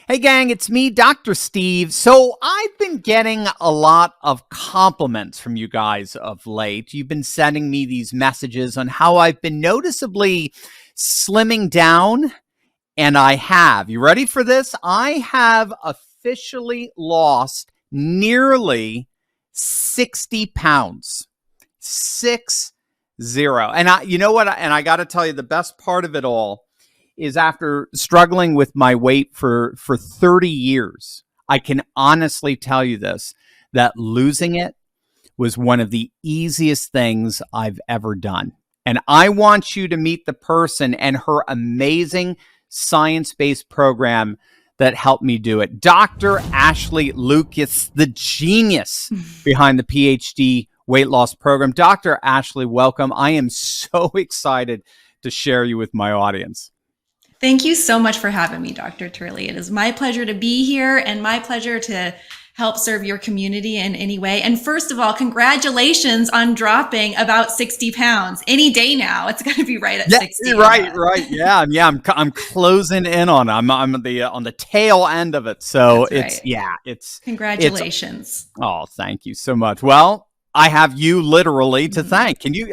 Hey gang, it's me, Dr. Steve. So I've been getting a lot of compliments from you guys of late. You've been sending me these messages on how I've been noticeably slimming down, and I have. You ready for this? I have officially lost nearly 60 pounds. 60. And you know what? And I got to tell you, the best part of it all is after struggling with my weight for 30 years, I can honestly tell you this, that losing it was one of the easiest things I've ever done. And I want you to meet the person and her amazing science-based program that helped me do it. Dr. Ashley Lucas, the genius behind the PhD weight loss program. Dr. Ashley, welcome. I am so excited to share you with my audience. Thank you so much for having me, Dr. Turley. It is my pleasure to be here and my pleasure to help serve your community in any way. And first of all, congratulations on dropping about 60 pounds. Any day now, it's going to be right at 60. Right. Yeah. I'm closing in on it. I'm on the tail end of it. So it's congratulations. Thank you so much. Well, I have you literally to thank. Can you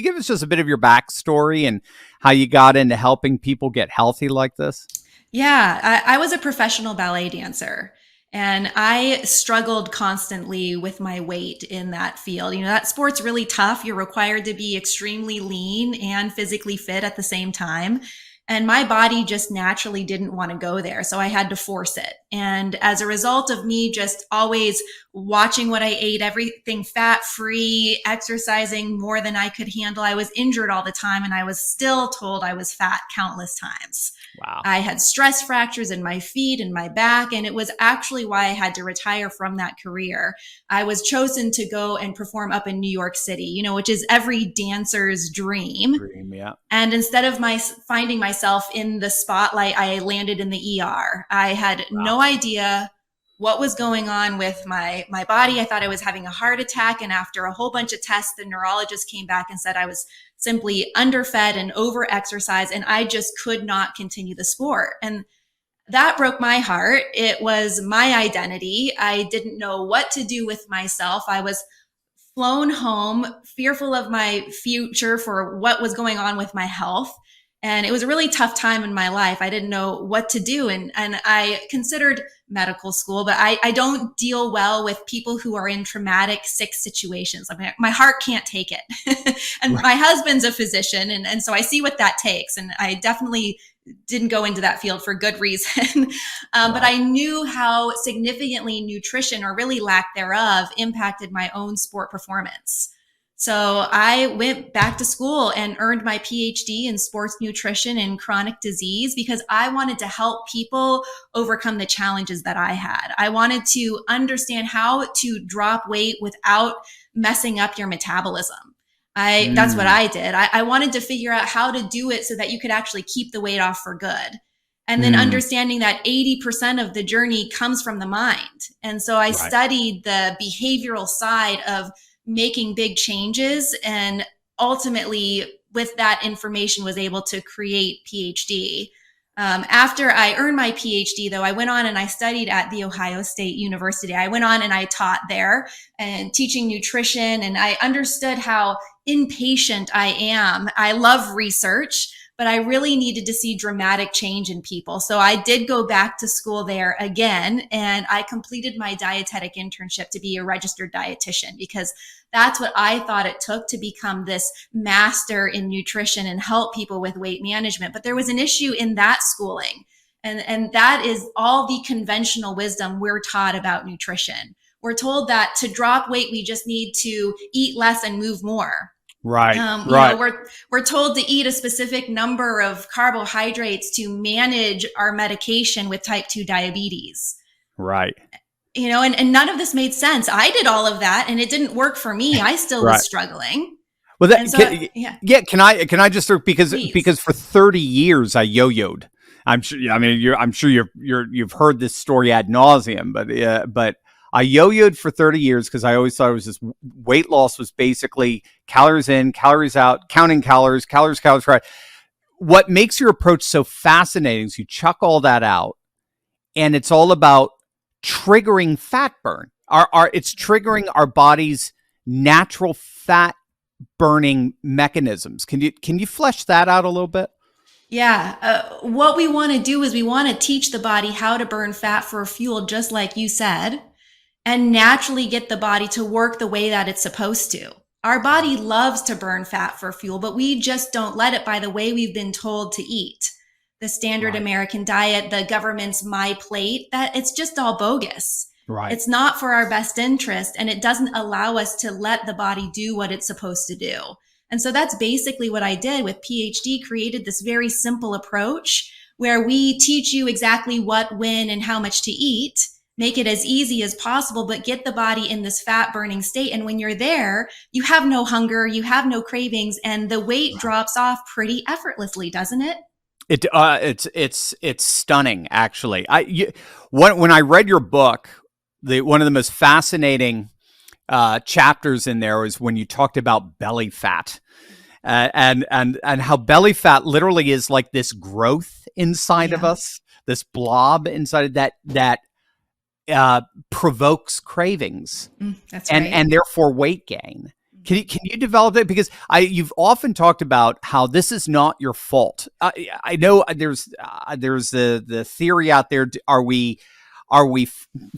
give us just a bit of your backstory and how you got into helping people get healthy like this? Yeah, I was a professional ballet dancer. And I struggled constantly with my weight in that field. You know, that sport's really tough. You're required to be extremely lean and physically fit at the same time. And my body just naturally didn't want to go there. So I had to force it. And as a result of me just always watching what I ate, everything fat free, exercising more than I could handle, I was injured all the time. And I was still told I was fat countless times. Wow. I had stress fractures in my feet and my back, and it was actually why I had to retire from that career. I was chosen to go and perform up in New York City, you know, which is every dancer's dream. Yeah. And instead of finding myself in the spotlight, I landed in the ER. I had no idea what was going on with my body. I thought I was having a heart attack. And after a whole bunch of tests, the neurologist came back and said I was simply underfed and over-exercised, and I just could not continue the sport. And that broke my heart. It was my identity. I didn't know what to do with myself. I was flown home, fearful of my future for what was going on with my health. And it was a really tough time in my life. I didn't know what to do. And I considered medical school, but I don't deal well with people who are in traumatic, sick situations. I mean, my heart can't take it. And my husband's a physician. And so I see what that takes. And I definitely didn't go into that field for good reason. But I knew how significantly nutrition, or really lack thereof, impacted my own sport performance. So I went back to school and earned my PhD in sports nutrition and chronic disease because I wanted to help people overcome the challenges that I had. I wanted to understand how to drop weight without messing up your metabolism. That's what I did. I wanted to figure out how to do it so that you could actually keep the weight off for good. And then understanding that 80% of the journey comes from the mind. And so I studied the behavioral side of making big changes, and ultimately with that information was able to create PhD. After I earned my PhD, though, I went on and I studied at The Ohio State University. I went on and I taught there and teaching nutrition, and I understood how impatient I am. I love research, but I really needed to see dramatic change in people. So I did go back to school there again, and I completed my dietetic internship to be a registered dietitian, because that's what I thought it took to become this master in nutrition and help people with weight management. But there was an issue in that schooling, and that is all the conventional wisdom we're taught about nutrition. We're told that to drop weight, we just need to eat less and move more. Right. You know, we're told to eat a specific number of carbohydrates to manage our medication with type 2 diabetes. Right. You know, and none of this made sense. I did all of that and it didn't work for me. I still was struggling. Well, can I just, because for 30 years I yo-yoed. I'm sure you've heard this story ad nauseum, but I yo-yoed for 30 years because I always thought it was just weight loss was basically calories in, calories out, counting calories. What makes your approach so fascinating is you chuck all that out and it's all about triggering fat burn. It's triggering our body's natural fat burning mechanisms. Can you flesh that out a little bit? Yeah. What we want to do is we want to teach the body how to burn fat for fuel, just like you said, and naturally get the body to work the way that it's supposed to. Our body loves to burn fat for fuel, but we just don't let it by the way we've been told to eat. The standard Right. American diet, the government's my plate, that it's just all bogus. Right. It's not for our best interest, and it doesn't allow us to let the body do what it's supposed to do. And so that's basically what I did with PhD, created this very simple approach where we teach you exactly what, when, and how much to eat, make it as easy as possible, but get the body in this fat burning state. And when you're there, you have no hunger, you have no cravings, and the weight drops off pretty effortlessly, doesn't it? It's stunning, actually. When I read your book, one of the most fascinating chapters in there is when you talked about belly fat, and how belly fat literally is like this growth inside of us, this blob inside of that provokes cravings, That's right. and therefore weight gain. Can you develop it? Because you've often talked about how this is not your fault. I know there's the theory out there. Are we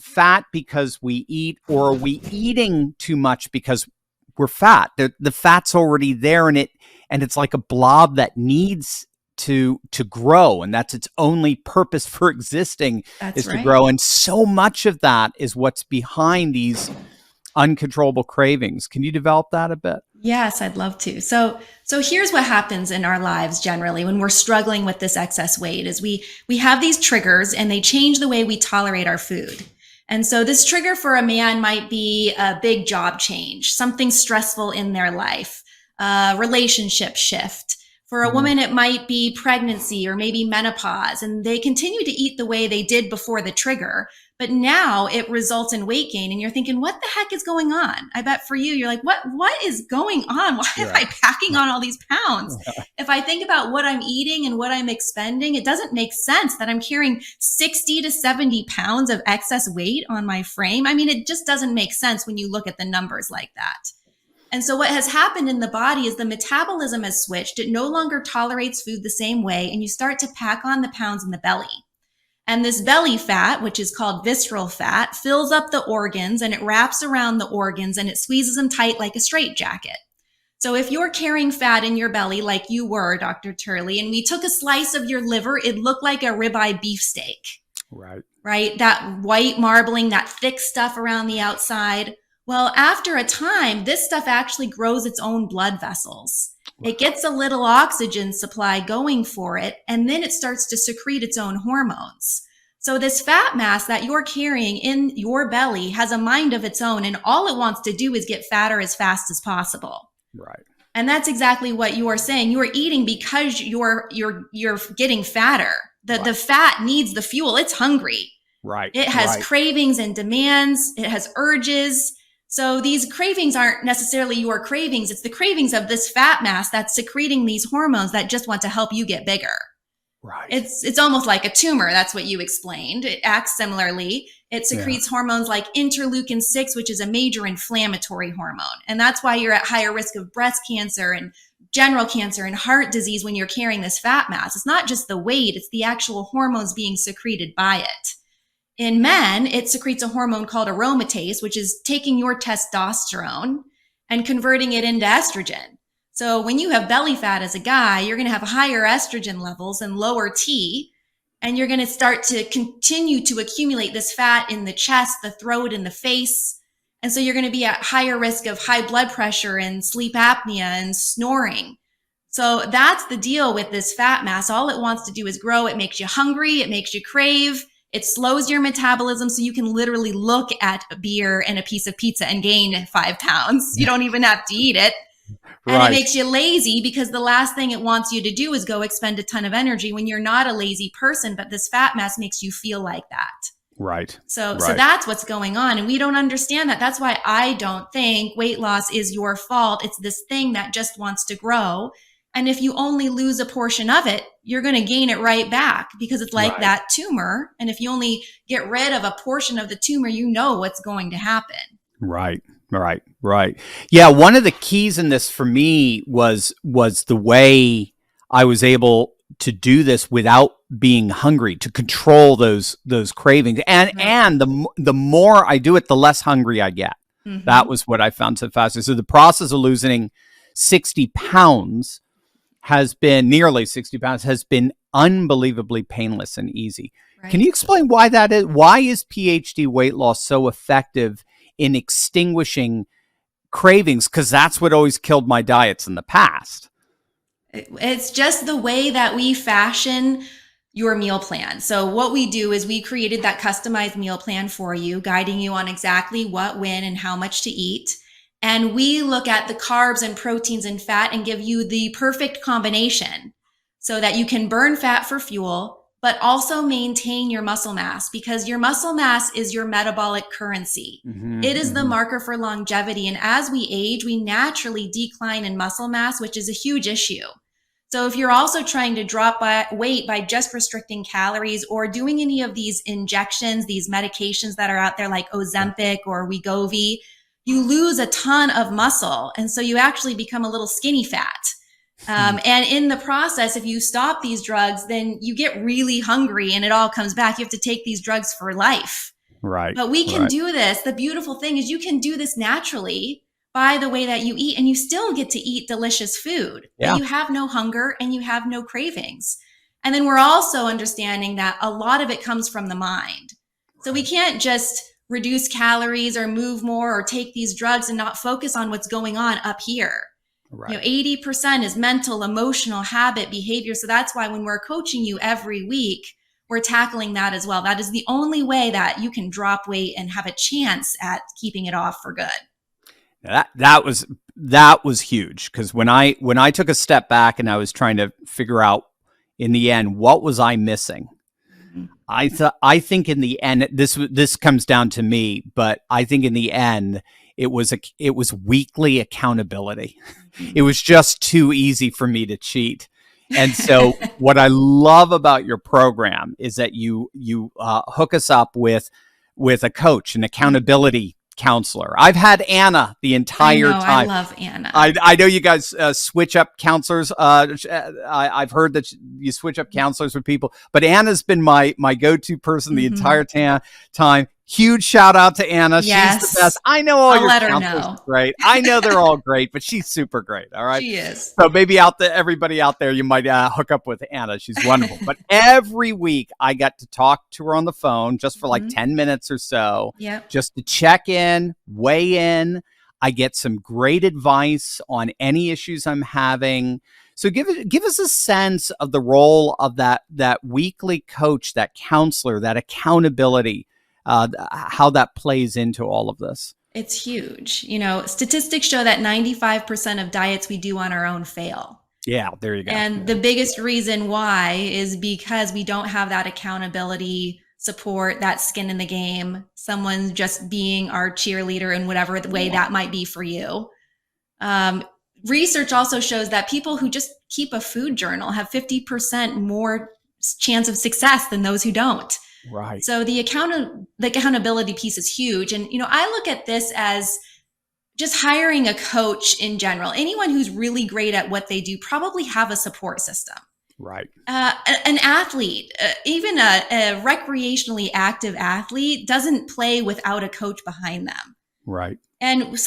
fat because we eat, or are we eating too much because we're fat? The fat's already there, and it's like a blob that needs to grow, and that's its only purpose for existing. That's To right. grow. And so much of that is what's behind these uncontrollable cravings. Can you develop that a bit? Yes, I'd love to. So here's what happens in our lives generally when we're struggling with this excess weight is we have these triggers, and they change the way we tolerate our food. And so this trigger for a man might be a big job change, something stressful in their life, a relationship shift. For a woman, it might be pregnancy or maybe menopause, and they continue to eat the way they did before the trigger, but now it results in weight gain, and you're thinking, what the heck is going on? I bet for you, you're like, what is going on? Why am I packing on all these pounds? If I think about what I'm eating and what I'm expending, it doesn't make sense that I'm carrying 60 to 70 pounds of excess weight on my frame. I mean, it just doesn't make sense when you look at the numbers like that. And so what has happened in the body is the metabolism has switched. It no longer tolerates food the same way, and you start to pack on the pounds in the belly. And this belly fat, which is called visceral fat, fills up the organs, and it wraps around the organs, and it squeezes them tight like a straitjacket. So if you're carrying fat in your belly like you were, Dr. Turley, and we took a slice of your liver, it looked like a ribeye beefsteak. Right? That white marbling, that thick stuff around the outside. Well, after a time, this stuff actually grows its own blood vessels. It gets a little oxygen supply going for it, and then it starts to secrete its own hormones. So this fat mass that you're carrying in your belly has a mind of its own, and all it wants to do is get fatter as fast as possible. Right. And that's exactly what you are saying. You are eating because you're getting fatter. The fat needs the fuel. It's hungry. Right. It has cravings and demands. It has urges. So these cravings aren't necessarily your cravings. It's the cravings of this fat mass that's secreting these hormones that just want to help you get bigger. Right. It's almost like a tumor. That's what you explained. It acts similarly. It secretes hormones like interleukin-6, which is a major inflammatory hormone. And that's why you're at higher risk of breast cancer and general cancer and heart disease when you're carrying this fat mass. It's not just the weight, it's the actual hormones being secreted by it. In men, it secretes a hormone called aromatase, which is taking your testosterone and converting it into estrogen. So when you have belly fat as a guy, you're going to have higher estrogen levels and lower T, and you're going to start to continue to accumulate this fat in the chest, the throat, and the face. And so you're going to be at higher risk of high blood pressure and sleep apnea and snoring. So that's the deal with this fat mass. All it wants to do is grow. It makes you hungry. It makes you crave. It slows your metabolism so you can literally look at a beer and a piece of pizza and gain 5 pounds. You don't even have to eat it. And it makes you lazy because the last thing it wants you to do is go expend a ton of energy when you're not a lazy person, but this fat mass makes you feel like that. Right. So that's what's going on. And we don't understand that. That's why I don't think weight loss is your fault. It's this thing that just wants to grow. And if you only lose a portion of it, you're going to gain it right back because it's like that tumor. And if you only get rid of a portion of the tumor, you know what's going to happen. Right. Yeah, one of the keys in this for me was the way I was able to do this without being hungry, to control those cravings. And the more I do it, the less hungry I get. Mm-hmm. That was what I found so fascinating. So the process of losing 60 pounds nearly 60 pounds has been unbelievably painless and easy. Right. Can you explain why that is? Why is PhD weight loss so effective in extinguishing cravings? Because that's what always killed my diets in the past. It's just the way that we fashion your meal plan. So what we do is we created that customized meal plan for you, guiding you on exactly what, when, and how much to eat. And we look at the carbs and proteins and fat and give you the perfect combination so that you can burn fat for fuel, but also maintain your muscle mass, because your muscle mass is your metabolic currency. Mm-hmm, it is the marker for longevity. And as we age, we naturally decline in muscle mass, which is a huge issue. So if you're also trying to drop weight by just restricting calories or doing any of these injections, these medications that are out there like Ozempic or Wegovy, you lose a ton of muscle. And so you actually become a little skinny fat. And in the process, if you stop these drugs, then you get really hungry and it all comes back. You have to take these drugs for life. Right. But we can do this. The beautiful thing is you can do this naturally by the way that you eat, and you still get to eat delicious food. Yeah. But you have no hunger and you have no cravings. And then we're also understanding that a lot of it comes from the mind. So we can't just reduce calories or move more or take these drugs and not focus on what's going on up here. Right. 80% is mental, emotional, habit, behavior. So that's why when we're coaching you every week, we're tackling that as well. That is the only way that you can drop weight and have a chance at keeping it off for good. That was huge, because when I took a step back and I was trying to figure out in the end what was I missing, I think in the end this comes down to me, but I think in the end it was weekly accountability. It was just too easy for me to cheat. And so what I love about your program is that you hook us up with a coach, an accountability counselor. I've had Anna the entire time. I love Anna. I know you guys switch up counselors. I've heard that you switch up counselors with people, but Anna's been my go-to person the entire time. Huge shout out to Anna. Yes. She's the best. I know all your counselors are great. I know they're all great, but she's super great. All right. She is. So maybe everybody out there, you might hook up with Anna. She's wonderful. But every week I got to talk to her on the phone just for like 10 minutes or so. Yep. Just to check in, weigh in. I get some great advice on any issues I'm having. So give us a sense of the role of that weekly coach, that counselor, that accountability. How that plays into all of this. It's huge. Statistics show that 95% of diets we do on our own fail. Yeah, there you go. And the biggest reason why is because we don't have that accountability support, that skin in the game, someone just being our cheerleader in whatever the way that might be for you. Research also shows that people who just keep a food journal have 50% more chance of success than those who don't. Right. So the accountability piece is huge. And, I look at this as just hiring a coach in general. Anyone who's really great at what they do probably have a support system. Right. An athlete, even a recreationally active athlete doesn't play without a coach behind them. Right. And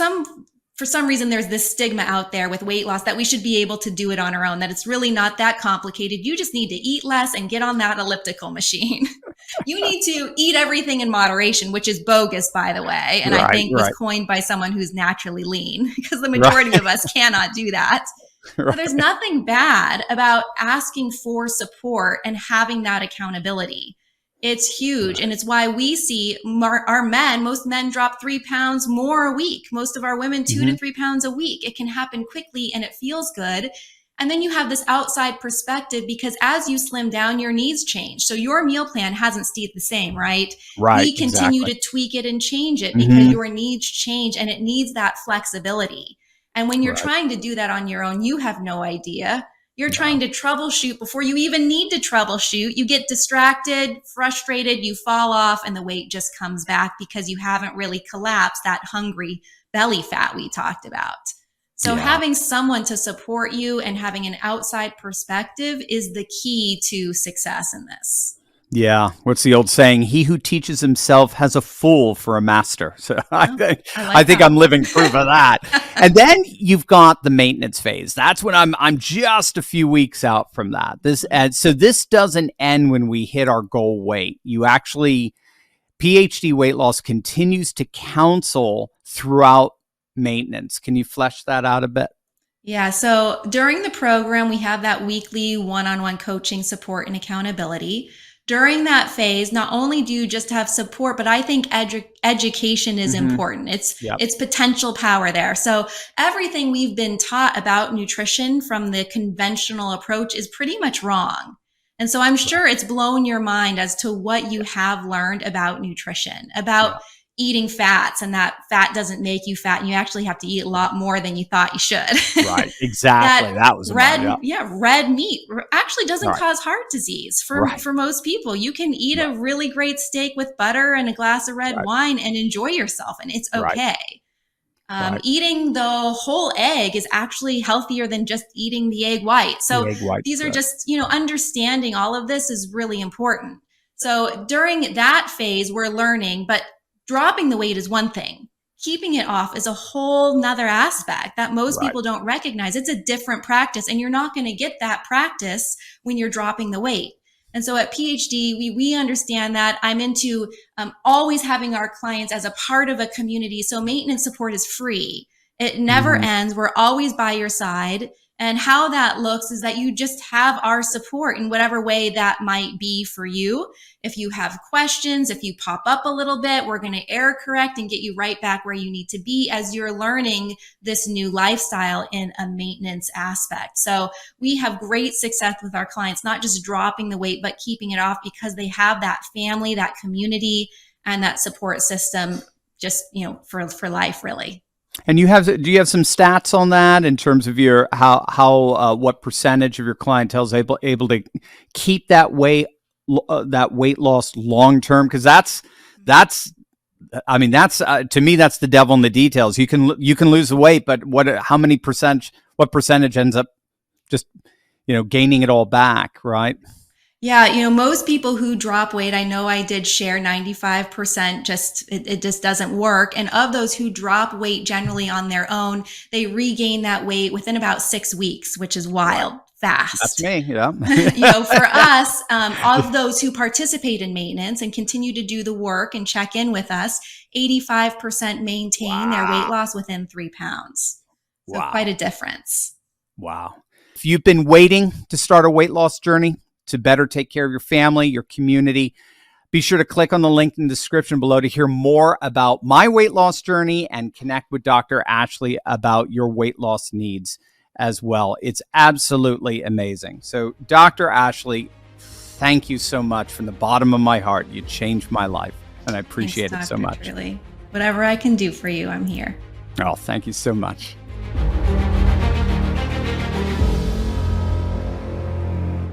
for some reason, there's this stigma out there with weight loss that we should be able to do it on our own, that it's really not that complicated. You just need to eat less and get on that elliptical machine. You need to eat everything in moderation, which is bogus, by the way. And I think was coined by someone who's naturally lean, because the majority of us cannot do that. So there's nothing bad about asking for support and having that accountability. It's huge. And it's why we see most men drop 3 pounds more a week. Most of our women, 2 to 3 pounds a week. It can happen quickly and it feels good. And then you have this outside perspective, because as you slim down, your needs change. So your meal plan hasn't stayed the same, right? Right. We continue to tweak it and change it because your needs change, and it needs that flexibility. And when you're trying to do that on your own, you have no idea You're trying to troubleshoot before you even need to troubleshoot. You get distracted, frustrated, you fall off, and the weight just comes back because you haven't really collapsed that hungry belly fat we talked about. So having someone to support you and having an outside perspective is the key to success in this. Yeah. What's the old saying? He who teaches himself has a fool for a master. So I think I'm living proof of that. And then you've got the maintenance phase. That's when I'm just a few weeks out from that. So this doesn't end when we hit our goal weight. You actually, PhD Weight Loss continues to counsel throughout maintenance. Can you flesh that out a bit? Yeah. So during the program, we have that weekly one-on-one coaching, support, and accountability. During that phase, not only do you just have support, but I think education is important. It's potential power there. So everything we've been taught about nutrition from the conventional approach is pretty much wrong. And so I'm sure it's blown your mind as to what you have learned about nutrition, about eating fats, and that fat doesn't make you fat, and you actually have to eat a lot more than you thought you should. Right, exactly. That was red meat actually doesn't cause heart disease for most people. You can eat a really great steak with butter and a glass of red wine and enjoy yourself, and it's okay. Eating the whole egg is actually healthier than just eating the egg white. So these are just, understanding all of this is really important. So during that phase, we're learning, but dropping the weight is one thing. Keeping it off is a whole nother aspect that most people don't recognize. It's a different practice, and you're not going to get that practice when you're dropping the weight. And so at PhD, we understand that. I'm into always having our clients as a part of a community. So maintenance support is free. It never ends. We're always by your side. And how that looks is that you just have our support in whatever way that might be for you. If you have questions, if you pop up a little bit, we're going to error correct and get you right back where you need to be as you're learning this new lifestyle in a maintenance aspect. So we have great success with our clients, not just dropping the weight, but keeping it off because they have that family, that community, and that support system just, for life, really. And do you have some stats on that in terms of your what percentage of your clientele is able to keep that weight loss long term? Because that's to me, that's the devil in the details. You can lose the weight, but what percentage ends up just gaining it all back, right? Yeah, most people who drop weight, I know I did share 95%, it just doesn't work. And of those who drop weight generally on their own, they regain that weight within about 6 weeks, which is wild, fast. That's me, yeah. For us, of those who participate in maintenance and continue to do the work and check in with us, 85% maintain their weight loss within 3 pounds. So quite a difference. Wow. If you've been waiting to start a weight loss journey, to better take care of your family, your community, be sure to click on the link in the description below to hear more about my weight loss journey and connect with Dr. Ashley about your weight loss needs as well. It's absolutely amazing. So Dr. Ashley, thank you so much from the bottom of my heart. You changed my life, and I appreciate it so much. Really, whatever I can do for you, I'm here. Oh, thank you so much.